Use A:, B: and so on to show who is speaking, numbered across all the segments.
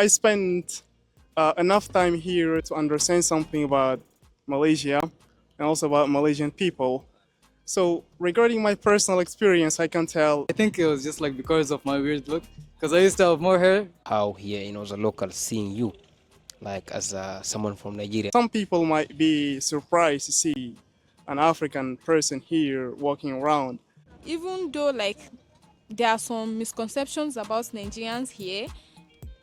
A: I spent enough time here to understand something about Malaysia and also about Malaysian people. So, regarding my personal experience, I can tell
B: I think it was just like because of my weird look, because I used to have more hair.
C: How here, the locals seeing you, like as someone from Nigeria.
A: some people might be surprised to see an African person here walking around.
D: Even though like there are some misconceptions about Nigerians here,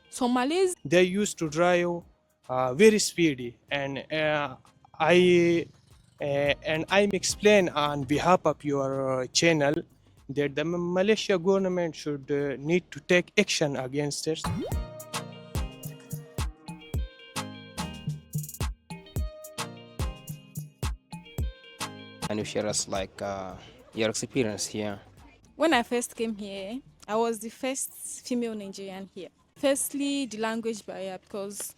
D: some Malays
E: They used to drive very speedy, I and I'm explain on behalf of your channel that the Malaysia government should need to take action against it.
C: And you share us like your experience here.
D: when I first came here, I was the first female Nigerian here. Firstly, the language barrier because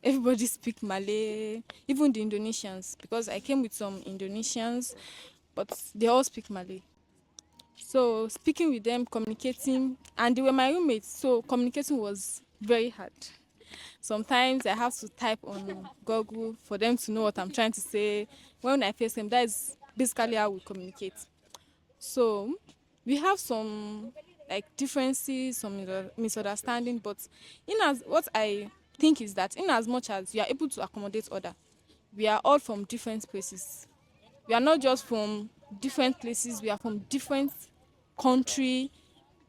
D: everybody speak Malay, even the Indonesians because I came with some Indonesians, but they all speak Malay. So speaking with them, communicating, and they were my roommates, so communicating was very hard. Sometimes I have to type on Google for them to know what I'm trying to say. When I face them, that is basically how we communicate. So we have some like differences, some misunderstanding, but in as what I think is that in as much as we are able to accommodate other, we are all from different places. We are not just from different places, we are from different country,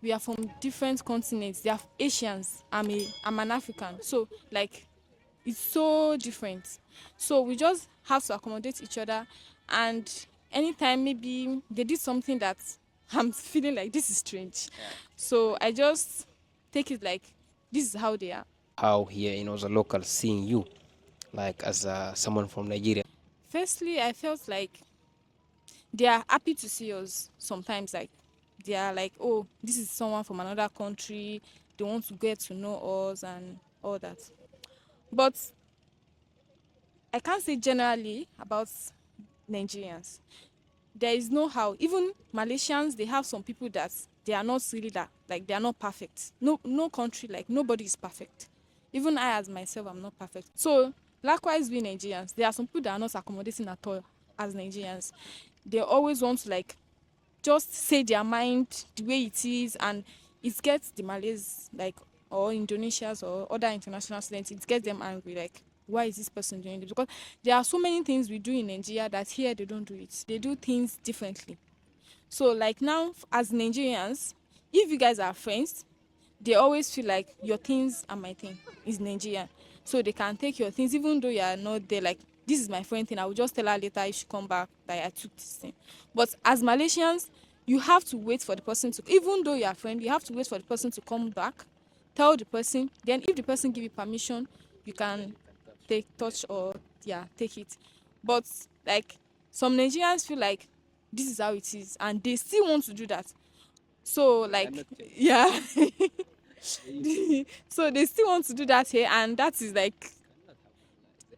D: we are from different continents. They are Asians. I'm an African. So like it's so different. So we just have to accommodate each other and anytime maybe they did something that I'm feeling like this is strange. So I just take it like this is how they are.
C: How here, the locals seeing you, like as someone from Nigeria.
D: Firstly, I felt like they are happy to see us sometimes like they are like, oh, this is someone from another country, they want to get to know us and all that. But I can't say generally about Nigerians. There is no how. Even Malaysians, they have some people that they are not really that, like they are not perfect. No country, like nobody is perfect. Even I as myself, I'm not perfect. So likewise we Nigerians, there are some people that are not accommodating at all as Nigerians. They always want to like just say their mind the way it is and it gets the Malays like or Indonesians or other international students, it gets them angry like why is this person doing this? Because there are so many things we do in Nigeria that here they don't do it. They do things differently. So like now as Nigerians, if you guys are friends, they always feel like your things are my thing is Nigerian. So they can take your things even though you are not there like this is my friend thing. I will just tell her later if she come back that I took this thing. But as Malaysians, you have to wait for the person to even though you are friend, you have to wait for the person to come back, tell the person, then if the person give you permission, you can take touch or yeah, take it. But like some Nigerians feel like this is how it is and they still want to do that. So like yeah. So they still want to do that here and that is like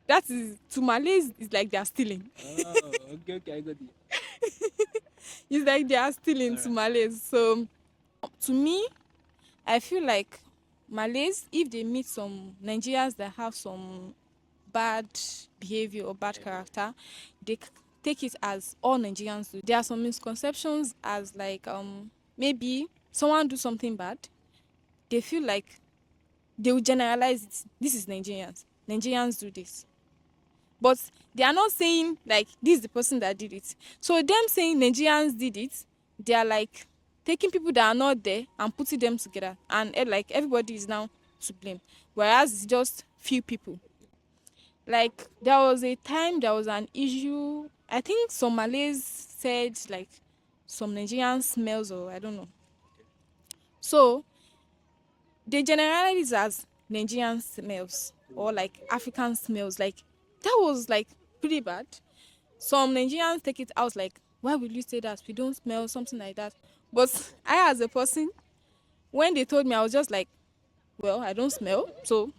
D: that is to Malays is like they are stealing.
B: Okay, I got it.
D: It's like they are stealing to Malays. So to me, I feel like Malays, if they meet some Nigerians that have some bad behavior or bad character, they take it as all Nigerians do. There are some misconceptions as like maybe someone do something bad, they feel like they will generalize it. This is Nigerians. Nigerians do this. But they are not saying like this is the person that did it. So them saying Nigerians did it, they are like taking people that are not there and putting them together. And like everybody is now to blame. Whereas it's just few people. Like there was a time there was an issue. I think some Malays said like some Nigerian smells or I don't know. So they generalize it as Nigerian smells or like African smells. Like that was like pretty bad. Some Nigerians take it out like, why will you say that? We don't smell something like that. But I as a person, when they told me, I was just like, well, I don't smell. So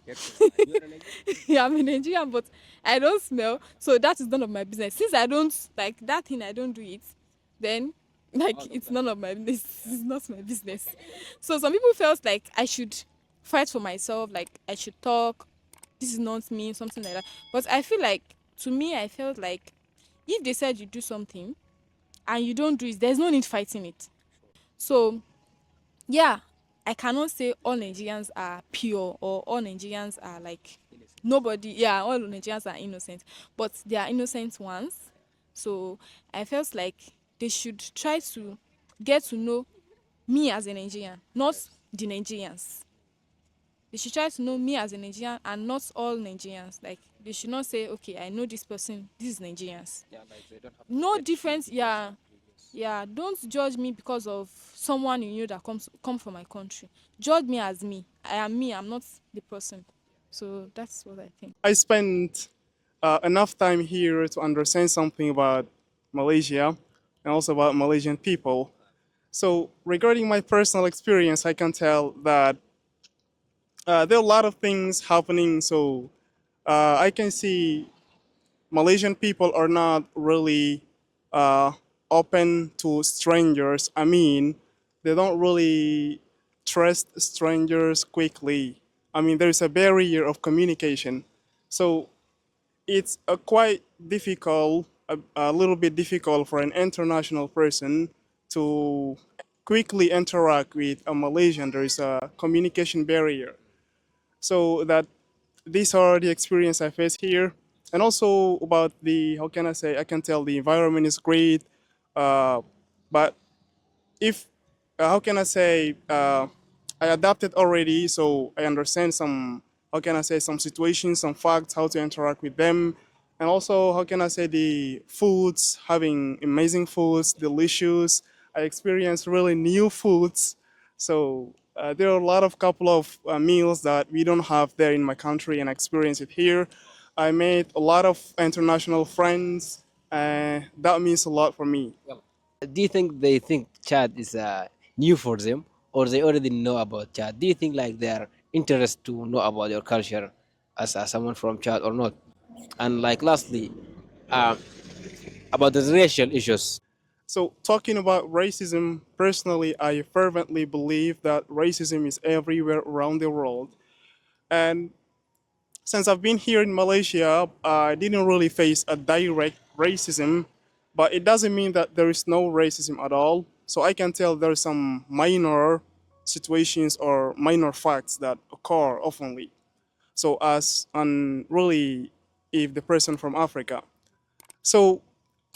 D: yeah, I'm a Nigerian, but I don't smell. So that is none of my business. Since I don't like that thing, I don't do it, then like it's none of my business. It's not my business. So some people felt like I should fight for myself, like I should talk, this is not me, something like that. But I feel like, to me, I felt like if they said you do something and you don't do it, there's no need fighting it. So yeah, I cannot say all Nigerians are pure or all Nigerians are like nobody. Yeah, all Nigerians are innocent, but they are innocent ones. So I felt like they should try to get to know me as a Nigerian, not the Nigerians. They should try to know me as a Nigerian and not all Nigerians. Like they should not say, okay, I know this person, this is Nigerians. No difference, yeah. Yeah, don't judge me because of someone you know that come from my country. Judge me as me. I am me, I'm not the person. So that's what I think.
A: I spent enough time here to understand something about Malaysia and also about Malaysian people. So, regarding my personal experience, I can tell that there are a lot of things happening. So, I can see Malaysian people are not really uh, open to strangers. I mean, they don't really trust strangers quickly. I mean, there's a barrier of communication. So, it's quite difficult, a little bit difficult for an international person to quickly interact with a Malaysian. There is a communication barrier. So that these are the experience I face here, and also about the, how can I say, I can tell the environment is great, but if how can I say, I adapted already, so I understand some, how can I say, some situations, some facts, how to interact with them, and also how can I say, the foods, having amazing foods, delicious. I experienced really new foods, so there are a lot of couple of meals that we don't have there in my country, and I experience it here. I made a lot of international friends, and that means a lot for me.
C: Do you think they think Chad is new for them, or they already know about Chad? Do you think like they're interested to know about your culture as someone from Chad or not? And like lastly, uh, about the racial issues.
A: So, talking about racism, personally, I fervently believe that racism is everywhere around the world. And since I've been here in Malaysia, I didn't really face a direct racism, but it doesn't mean that there is no racism at all. So, I can tell there are some minor situations or minor facts that occur oftenly. So, as on really, if the person from Africa. So,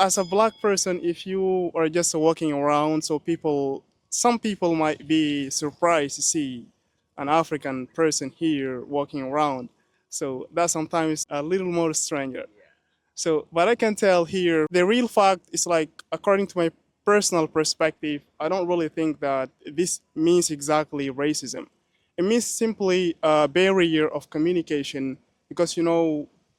A: as a black person, if you are just walking around, so some people might be surprised to see an African person here walking around. So that sometimes a little more stranger. So, but I can tell here the real fact is like, according to my personal perspective, I don't really think that this means exactly racism. It means simply a barrier of communication because,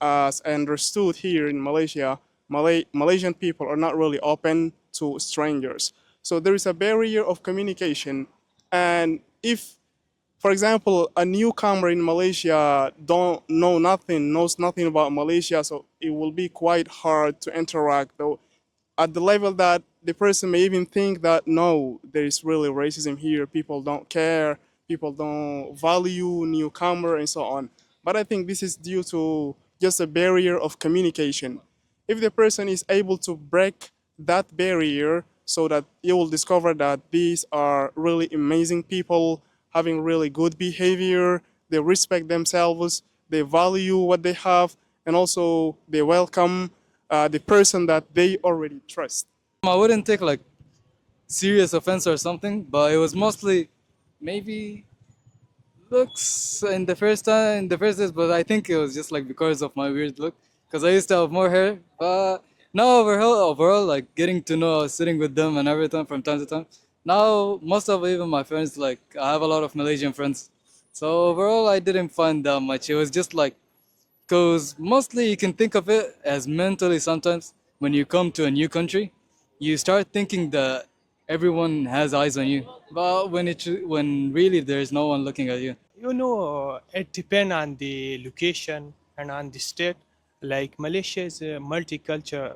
A: as I understood here in Malaysia, Malaysian people are not really open to strangers. So there is a barrier of communication. And if, for example, a newcomer in Malaysia knows nothing about Malaysia, so it will be quite hard to interact, though, at the level that the person may even think that no, there is really racism here, people don't care, people don't value newcomer and so on. But I think this is due to just a barrier of communication. If the person is able to break that barrier, so that you will discover that these are really amazing people having really good behavior, they respect themselves, they value what they have, and also they welcome the person that they already trust.
B: I wouldn't take like serious offense or something, but it was mostly maybe looks in the first days, but I think it was just like because of my weird look, because I used to have more hair. But now overall, like getting to know, sitting with them and everything from time to time. Now most of even my friends, like I have a lot of Malaysian friends, so overall I didn't find that much. It was just like, because mostly you can think of it as mentally sometimes when you come to a new country, you start thinking that everyone has eyes on you, but when really there's no one looking at you.
E: You know, it depends on the location and on the state. Like Malaysia is a multicultural.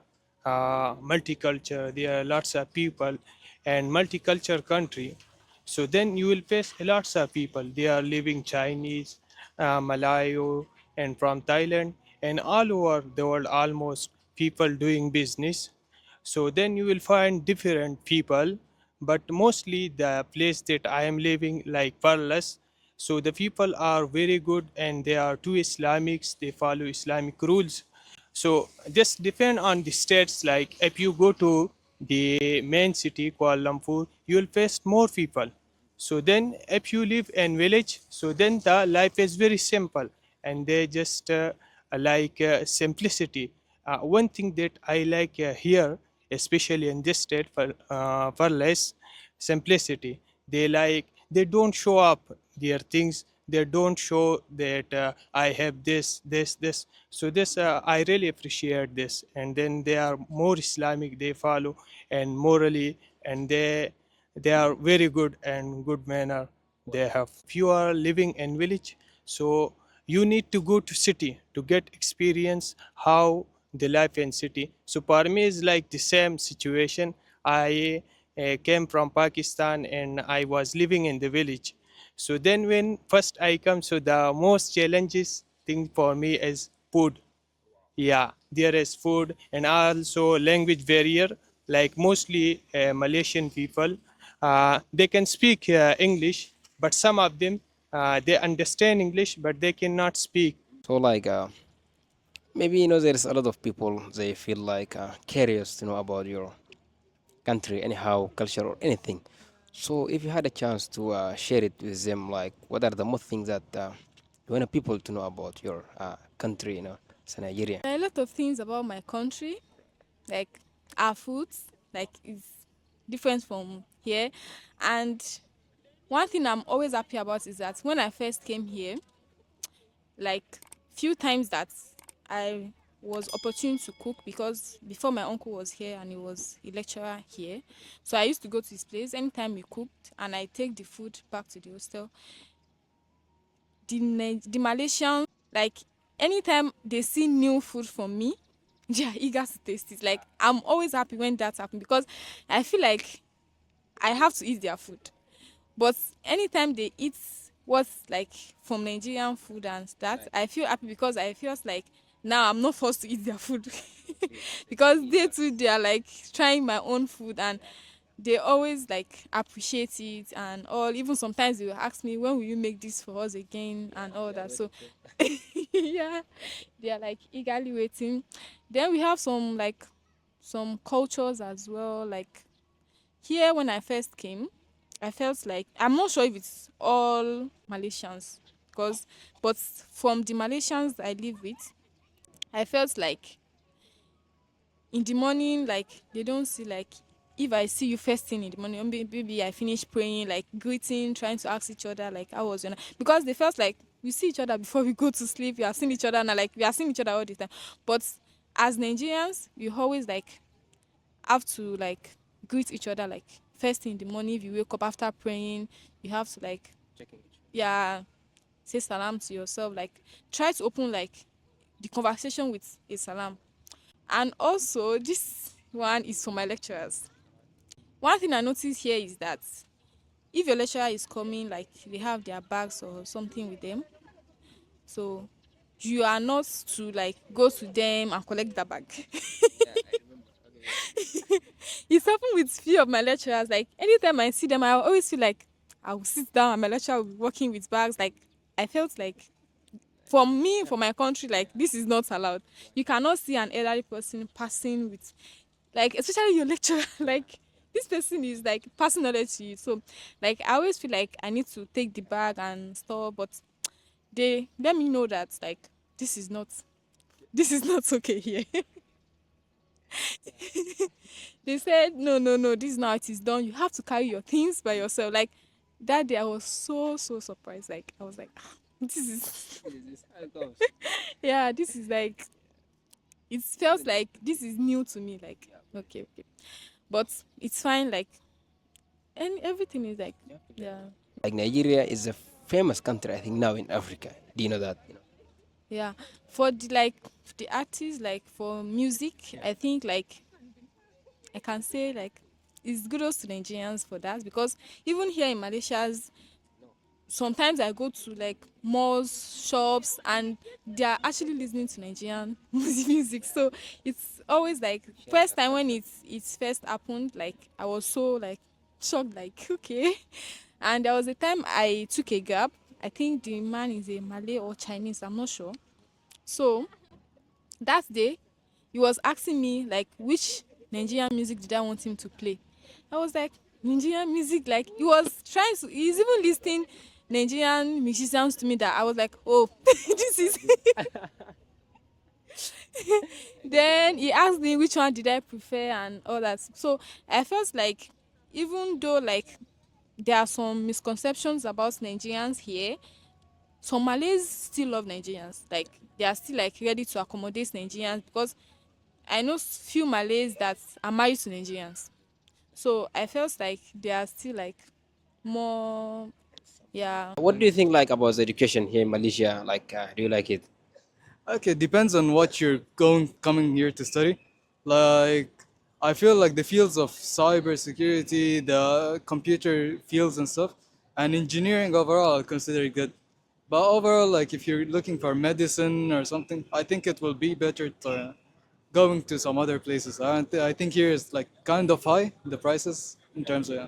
E: There are lots of people, and multicultural country. So then you will face lots of people. They are living Chinese, Malayo, and from Thailand, and all over the world, almost people doing business. So then you will find different people, but mostly the place that I am living, like Parlas. So the people are very good, and they are two Islamics. They follow Islamic rules. So this depend on the states. Like if you go to the main city, Kuala Lumpur, you will face more people. So then if you live in village, so then the life is very simple, and they just like simplicity. One thing that I like here, especially in this state, for less simplicity. They don't show up their things. They don't show that I have this. So this I really appreciate this. And then they are more Islamic. They follow and morally, and they are very good and good manner they have. If you are living in village, so you need to go to city to get experience how the life in city. So for me is like the same situation. I came from Pakistan and I was living in the village. So then when first I come, so the most challenges thing for me is food. Yeah, there is food and also language barrier. Like mostly Malaysian people, they can speak English, but some of them they understand English, but they cannot speak.
C: So like maybe there's a lot of people they feel like curious to know about your country, anyhow, culture or anything. So if you had a chance to share it with them, like what are the most things that you want people to know about your country, so Nigeria?
D: There are a lot of things about my country, like our foods, like is different from here. And one thing I'm always happy about is that when I first came here, like few times that I was opportune to cook, because before my uncle was here and he was a lecturer here. So I used to go to his place anytime we cooked and I take the food back to the hostel. The Malaysian, like anytime they see new food from me, they are eager to taste it. Like I'm always happy when that happens because I feel like I have to eat their food. But anytime they eat what's like from Nigerian food and that, I feel happy because I feel like now I'm not forced to eat their food because they too they are like trying my own food and they always like appreciate it and all. Even sometimes they will ask me when will you make this for us again and all that. So yeah, they are like eagerly waiting. Then we have some like some cultures as well. Like here when I first came, I felt like I'm not sure if it's all Malaysians because but from the Malaysians I live with, I felt like in the morning like they don't see like if I see you first thing in the morning, maybe I finish praying, like greeting, trying to ask each other like how was your night? Because they felt like we see each other before we go to sleep. We have seen each other and like we are seeing each other all the time. But as Nigerians, we always like have to like greet each other like first thing in the morning. If you wake up after praying, you have to like yeah say salam to yourself. Like try to open like the conversation with a salam. And also this one is for my lecturers. One thing I notice here is that if your lecturer is coming, like they have their bags or something with them, so you are not to like go to them and collect the bag. It's happened with few of my lecturers. Like anytime I see them, I always feel like I will sit down and my lecturer will be working with bags. Like I felt like for me, for my country, like this is not allowed. You cannot see an elderly person passing with like especially your lecturer, like this person is like passing knowledge to you. So like I always feel like I need to take the bag and stuff, but they let me know that like this is not this is not okay here. They said no, this is not how it is done. You have to carry your things by yourself. Like that day I was so surprised. Like I was like, "Ah, this is yeah, this is like it feels like this is new to me. Like okay. But it's fine, like and everything is like yeah.
C: Like Nigeria is a famous country, I think, now in Africa. Do you know that?
D: Yeah. For the like the artists, like for music, I think like I can say like it's kudos to Nigerians for that, because even here in Malaysia's, sometimes I go to like malls, shops, and they are actually listening to Nigerian music. So it's always like first time when it's first happened, like I was so like shocked, like okay. And there was a time I took a gap. I think the man is a Malay or Chinese, I'm not sure. So that day he was asking me like which Nigerian music did I want him to play. I was like, Nigerian music, like he was trying to, he's even listing Nigerian musicians to me that I was like, oh, this is then he asked me which one did I prefer and all that. So I felt like even though like there are some misconceptions about Nigerians here, some Malays still love Nigerians. Like they are still like ready to accommodate Nigerians, because I know few Malays that are married to Nigerians. So I felt like they are still like more, yeah.
C: What do you think like about the education here in Malaysia? Like, do you like it?
B: Okay, depends on what you're coming here to study. Like, I feel like the fields of cybersecurity, the computer fields and stuff, and engineering overall, I consider it good. But overall, like if you're looking for medicine or something, I think it will be better to going to some other places. I think here is like kind of high the prices in terms of, yeah.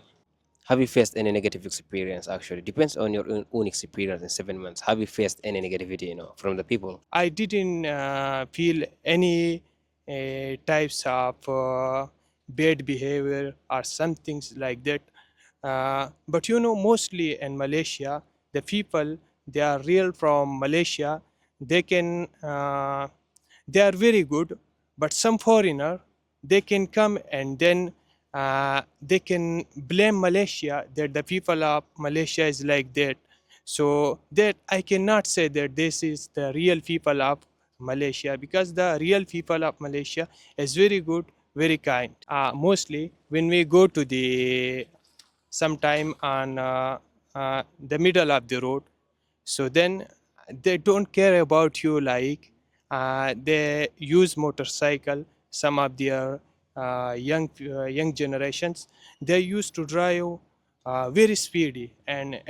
C: Have you faced any negative experience? Actually, depends on your own experience in 7 months. Have you faced any negativity, from the people?
E: I didn't feel any types of bad behavior or some things like that. But mostly in Malaysia, the people, they are real from Malaysia. They can they are very good, but some foreigner, they can come and then they can blame Malaysia, that the people of Malaysia is like that. So that I cannot say that this is the real people of Malaysia, because the real people of Malaysia is very good, very kind. Mostly when we go to the sometime on the middle of the road, so then they don't care about you, like they use motorcycle. Some of their young generations, they used to drive very speedy, and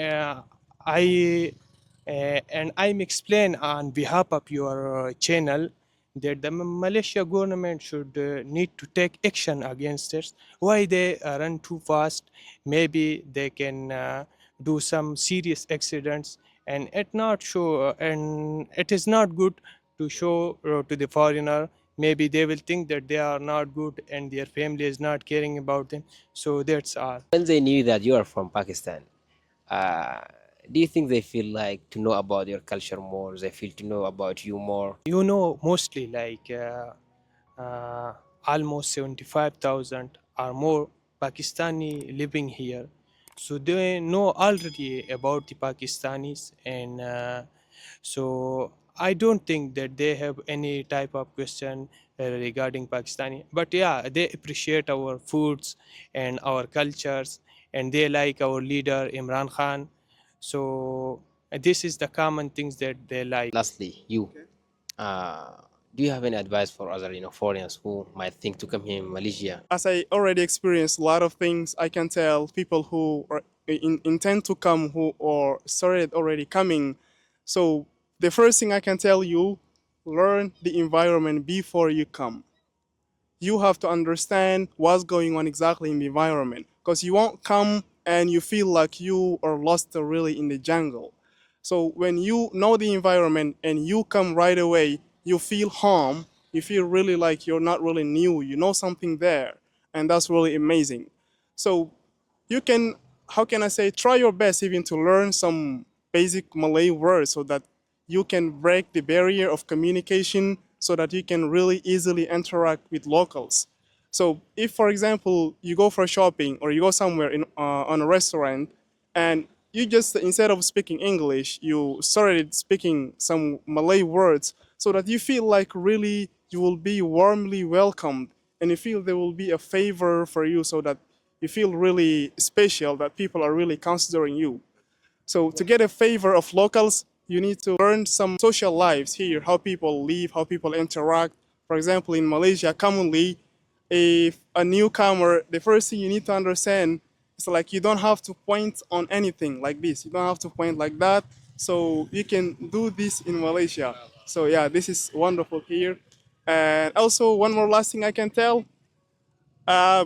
E: I'm explain on behalf of your channel that the Malaysia government should need to take action against it. Why they run too fast? Maybe they can do some serious accidents, and it is not good to show to the foreigner. Maybe they will think that they are not good and their family is not caring about them. So that's all.
C: When they knew that you are from Pakistan, uh, do you think they feel like to know about your culture more? They feel to know about you more?
E: Mostly like uh, almost 75,000 or more Pakistani living here. So they know already about the Pakistanis, and so I don't think that they have any type of question regarding Pakistani. But yeah, they appreciate our foods and our cultures, and they like our leader Imran Khan. So this is the common things that they like.
C: Lastly, you, uh, do you have any advice for other, foreigners who might think to come here in Malaysia?
A: As I already experienced a lot of things, I can tell people who are intend to come who or started already coming. So the first thing I can tell you, learn the environment before you come. You have to understand what's going on exactly in the environment, because you won't come and you feel like you are lost really in the jungle. So when you know the environment and you come right away, you feel home, you feel really like you're not really new, you know something there, and that's really amazing. So you can, how can I say, try your best even to learn some basic Malay words so that you can break the barrier of communication so that you can really easily interact with locals. So if, for example, you go for shopping or you go somewhere on a restaurant and you just, instead of speaking English, you started speaking some Malay words so that you feel like really you will be warmly welcomed and you feel there will be a favor for you so that you feel really special, that people are really considering you. So to get a favor of locals, you need to learn some social lives here, how people live, how people interact. For example, in Malaysia, commonly, if a newcomer, the first thing you need to understand is like you don't have to point on anything like this. You don't have to point like that. So you can do this in Malaysia. So yeah, this is wonderful here. And also one more last thing I can tell,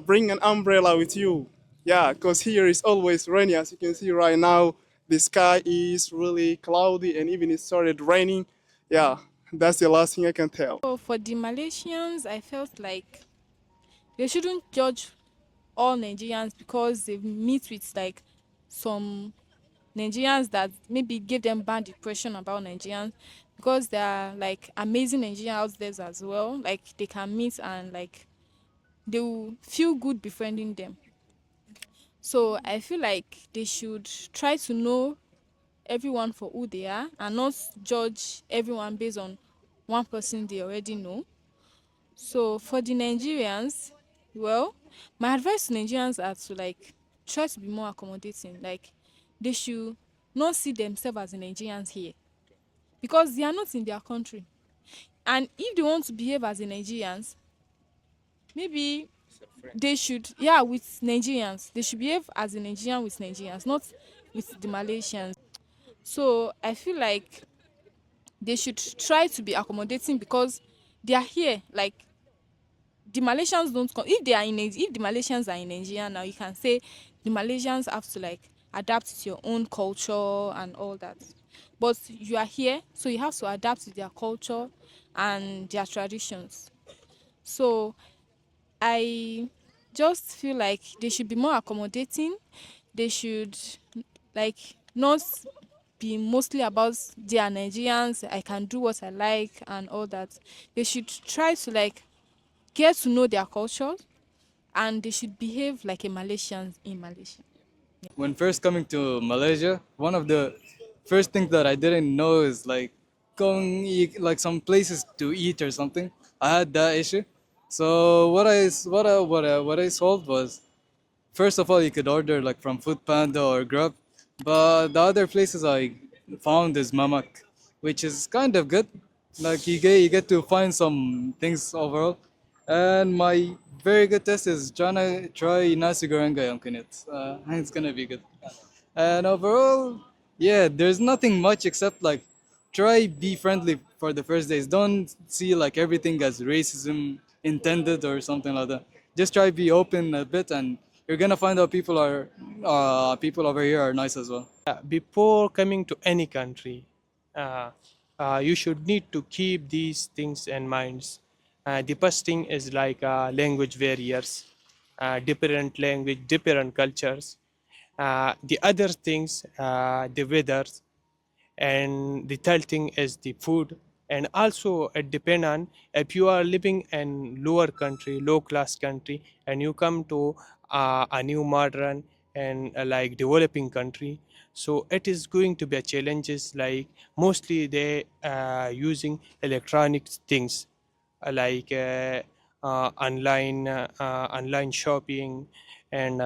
A: bring an umbrella with you. Yeah, because here is always rainy. As you can see right now, the sky is really cloudy and even it started raining. Yeah, that's the last thing I can tell.
D: So for the Malaysians, I felt like they shouldn't judge all Nigerians because they meet with like some Nigerians that maybe give them bad impression about Nigerians, because there are like amazing Nigerians out there as well. Like they can meet and like they will feel good befriending them. So I feel like they should try to know everyone for who they are and not judge everyone based on one person they already know. So for the Nigerians, well, my advice to Nigerians are to like try to be more accommodating. Like they should not see themselves as the Nigerians here because they are not in their country. And if they want to behave as the Nigerians, maybe they should, yeah, with Nigerians, they should behave as a Nigerian with Nigerians, not with the Malaysians. So I feel like they should try to be accommodating because they are here. Like the Malaysians don't come. If they are in, if the Malaysians are in Nigeria now, you can say the Malaysians have to like adapt to your own culture and all that. But you are here, so you have to adapt to their culture and their traditions. So I just feel like they should be more accommodating. They should like not be mostly about they are Nigerians, I can do what I like and all that. They should try to like get to know their culture and they should behave like a Malaysian in Malaysia.
B: When first coming to Malaysia, one of the first things that I didn't know is like going like some places to eat or something. I had that issue. So what I solved was, first of all, you could order like from Food Panda or Grub, but the other places I found is Mamak, which is kind of good. Like you get to find some things overall. And my very good test is try nasi goreng ayam kunyit. It's gonna be good. And overall, yeah, there's nothing much except like try be friendly for the first days. Don't see like everything as racism intended or something like that. Just try be open a bit, and you're gonna find out people over here are nice as well.
E: Before coming to any country, uh, you should need to keep these things in mind. The first thing is like language barriers, different language, different cultures. The other things, the weather, and the third thing is the food. And also it depend on if you are living in lower country, low class country, and you come to a new modern and like developing country, so it is going to be a challenges. Like mostly they using electronic things, like online shopping and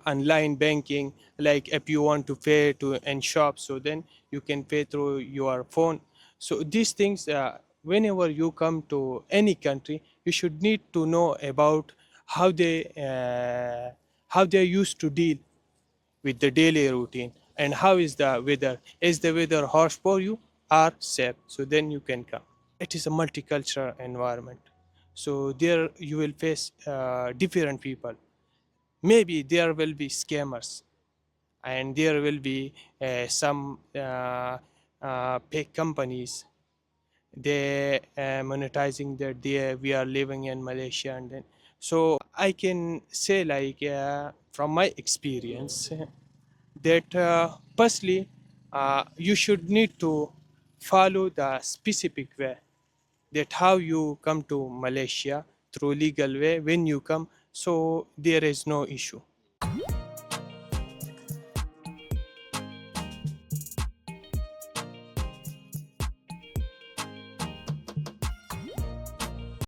E: online banking. Like if you want to pay to in shop, so then you can pay through your phone. So these things, whenever you come to any country, you should need to know about how they used to deal with the daily routine, and how is the weather harsh for you or safe, so then you can come. It is a multicultural environment, so there you will face different people. Maybe there will be scammers, and there will be some fake companies. They monetizing that we are living in Malaysia. And then, so I can say like from my experience that firstly you should need to follow the specific way, that how you come to Malaysia through legal way when you come, so there is no issue.